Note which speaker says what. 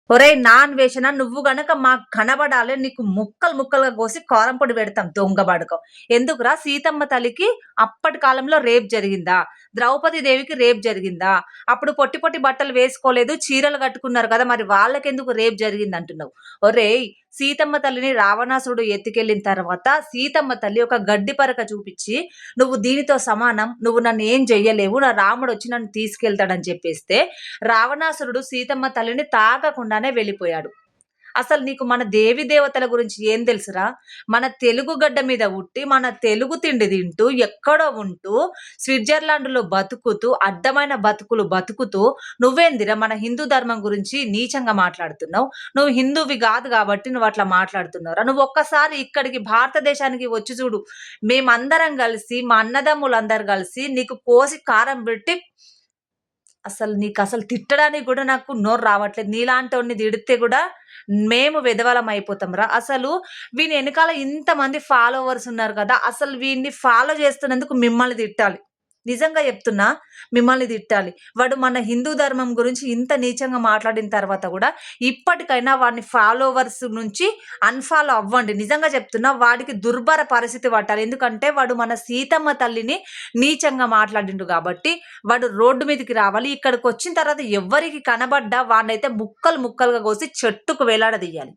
Speaker 1: ఒరేయ్! నాన్ వేషనా నువ్వు గనక మాకు కనబడాలే నీకు ముక్కలు ముక్కలుగా కోసి కారం పొడి పెడతాం దొంగ బడకవు. ఎందుకురా సీతమ్మ తల్లికి అప్పటి కాలంలో రేప్ జరిగిందా? ద్రౌపది దేవికి రేప్ జరిగిందా? అప్పుడు పొట్టి పొట్టి బట్టలు వేసుకోలేదు చీరలు కట్టుకున్నారు కదా! మరి వాళ్ళకెందుకు రేప్ జరిగిందంటున్నావు? ఒరేయ్! సీతమ్మ తల్లిని రావణాసురుడు ఎత్తుకెళ్ళిన తర్వాత సీతమ్మ తల్లి ఒక గడ్డి పరక చూపిచ్చి, "నువ్వు దీనితో సమానం. నువ్వు నన్నేం జెయ్యలేవు. నా రాముడొచ్చి నన్ను తీసుకెళ్తాడని" చెప్పేస్తే రావణాసురుడు సీతమ్మ తల్లిని తాకకుండానే వెళ్ళిపోయాడు. అసలు నీకు మన దేవి దేవతల గురించి ఏం తెలుసురా? మన తెలుగు గడ్డ మీద పుట్టి, మన తెలుగు తిండి తింటూ, ఎక్కడో ఉంటూ, స్విట్జర్లాండ్‌లో బతుకుతూ, అడ్డమైన బతుకులు బతుకుతూ, నువ్వేందిరా మన హిందూ ధర్మం గురించి నీచంగా మాట్లాడుతున్నావు? నువ్వు హిందువువి గాదు గాబట్టి నువ్వట్లా మాట్లాడుతున్నావురా! నువ్వొక్కసారి ఇక్కడికి భారతదేశానికి వచ్చి చూడు. మేమందరం గలిసి, మా అన్నదమ్ములందరూ గలిసి నీకు కోసి కారం బెట్టి అసలు నీకసలు తిట్టడానికి గూడా నాకు నోరు రావట్లేదు. నీలాంటోడిని తిడితే గూడా మేము వెధవలం అయిపోతాంరా. అసలు వీని ఎనకాల ఇంతమంది ఫాలోవర్స్ ఉన్నారు కదా! అసలు వీడిని ఫాలో చేస్తున్నందుకు మిమ్మల్ని తిట్టాలి. నిజంగా చెప్తున్నా మిమ్మల్ని తిట్టాలి. వాడు మన హిందూ ధర్మం గురించి ఇంత నీచంగా మాట్లాడిన తర్వాత గూడా ఇప్పటికైనా వాడిని ఫాలోవర్స్ నుంచి అన్‌ఫాలో అవ్వండి. నిజంగా చెప్తున్నా వాడికి దుర్భర పరిస్థితి పట్టాలి. ఎందుకంటే వాడు మన సీతమ్మ తల్లిని నీచంగా మాట్లాడిండు గాబట్టి వాడు రోడ్డు మీదకి రావాలి. ఇక్కడికొచ్చిన తర్వాత ఎవ్వరికి కనబడ్డా వాడినైతే ముక్కలు ముక్కలుగా కోసి చెట్టుకు వేలాడదీయాలి.